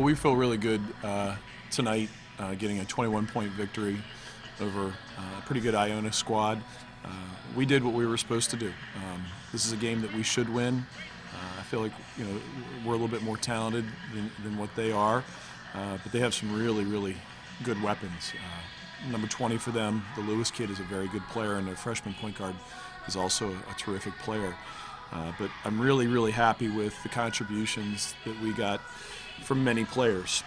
we feel really good tonight, getting a 21-point victory over a pretty good Iona squad. We did what we were supposed to do. This is a game that we should win. I feel like we're a little bit more talented than what they are, but they have some really, really good weapons. Number 20 for them, the Lewis kid, is a very good player, and their freshman point guard is also a terrific player. But I'm really, really happy with the contributions that we got from many players.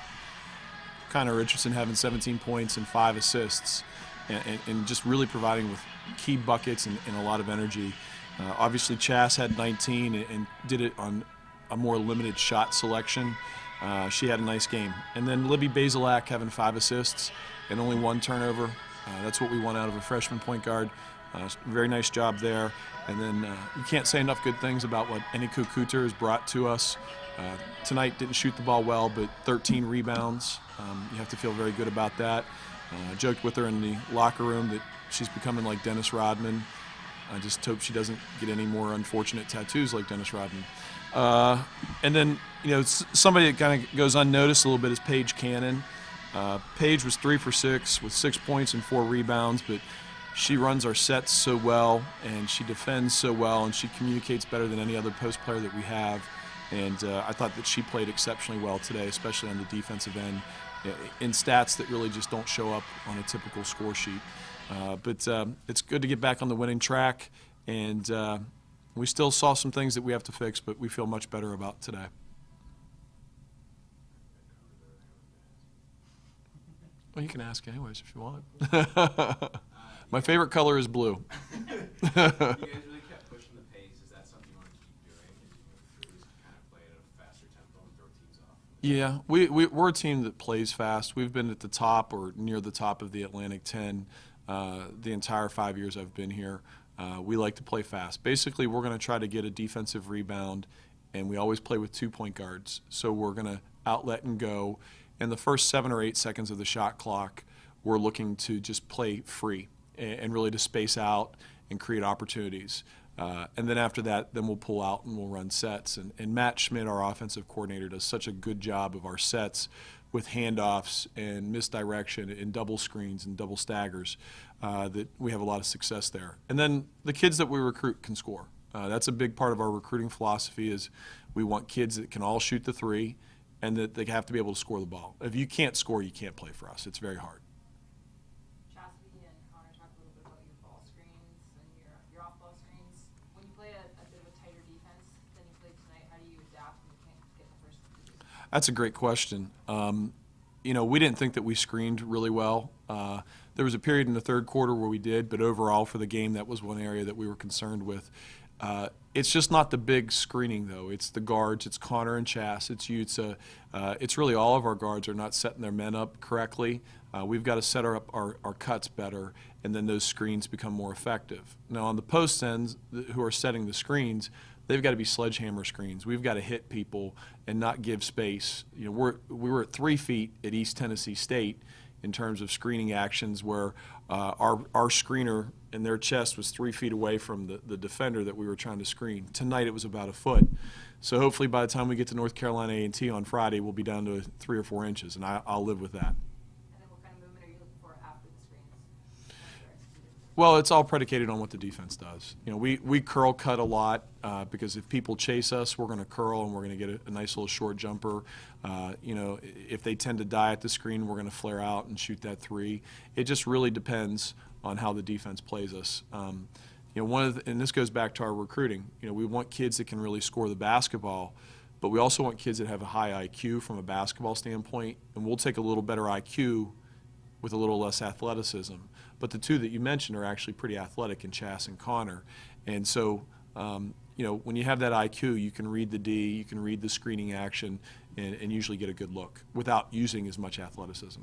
Connor Richardson having 17 points and 5 assists, and just really providing with key buckets and a lot of energy. Obviously, Chas had 19 and did it on a more limited shot selection. She had a nice game. And then Libby Basilak having 5 assists and only 1 turnover. That's what we want out of a freshman point guard. Very nice job there. And then you can't say enough good things about what Eniku Kuter has brought to us. Tonight didn't shoot the ball well, but 13 rebounds. You have to feel very good about that. I joked with her in the locker room that she's becoming like Dennis Rodman. I just hope she doesn't get any more unfortunate tattoos like Dennis Rodman. And then, somebody that kind of goes unnoticed a little bit is Paige Cannon. Paige was 3 for 6 with 6 points and 4 rebounds, but she runs our sets so well, and she defends so well, and she communicates better than any other post player that we have. And I thought that she played exceptionally well today, especially on the defensive end, in stats that really just don't show up on a typical score sheet. But it's good to get back on the winning track, and we still saw some things that we have to fix, but we feel much better about today. Well, you can ask anyways if you want. My favorite color is blue. You guys really kept pushing the pace. Is that something you want to keep doing? Is you kind of play at a faster tempo and throw teams off? Yeah, we're a team that plays fast. We've been at the top or near the top of the Atlantic 10 the entire 5 years I've been here. We like to play fast. Basically, we're going to try to get a defensive rebound, and we always play with 2 point guards. So we're going to outlet and go. In the first 7 or 8 seconds of the shot clock, we're looking to just play free and really to space out and create opportunities. And then after that, then we'll pull out and we'll run sets. And Matt Schmidt, our offensive coordinator, does such a good job of our sets with handoffs and misdirection and double screens and double staggers that we have a lot of success there. And then the kids that we recruit can score. That's a big part of our recruiting philosophy is we want kids that can all shoot the 3 and that they have to be able to score the ball. If you can't score, you can't play for us. It's very hard. Chastity and Connor talked a little bit about your ball screens and your off-ball screens. When you play a bit of a tighter defense than you played tonight, how do you adapt when you can't get the first 2? That's a great question. We didn't think that we screened really well. There was a period in the third quarter where we did, but overall for the game, that was one area that we were concerned with. It's just not the big screening, though. It's the guards. It's Connor and Chas. It's Yutza. It's really all of our guards are not setting their men up correctly. We've got to set our cuts better, and then those screens become more effective. Now, on the post ends, who are setting the screens, they've got to be sledgehammer screens. We've got to hit people and not give space. We were at 3 feet at East Tennessee State in terms of screening actions where our screener in their chest was 3 feet away from the defender that we were trying to screen. Tonight it was about a foot. So hopefully by the time we get to North Carolina A&T on Friday, we'll be down to 3 or 4 inches, and I'll live with that. And then what kind of movement are you looking for after the screens? Well, it's all predicated on what the defense does. We curl cut a lot because if people chase us, we're going to curl and we're going to get a nice little short jumper. If they tend to die at the screen, we're going to flare out and shoot that 3. It just really depends on how the defense plays us. And this goes back to our recruiting. We want kids that can really score the basketball, but we also want kids that have a high IQ from a basketball standpoint, and we'll take a little better IQ with a little less athleticism. But the 2 that you mentioned are actually pretty athletic in Chas and Connor. And so, when you have that IQ, you can read the D, you can read the screening action, and usually get a good look without using as much athleticism.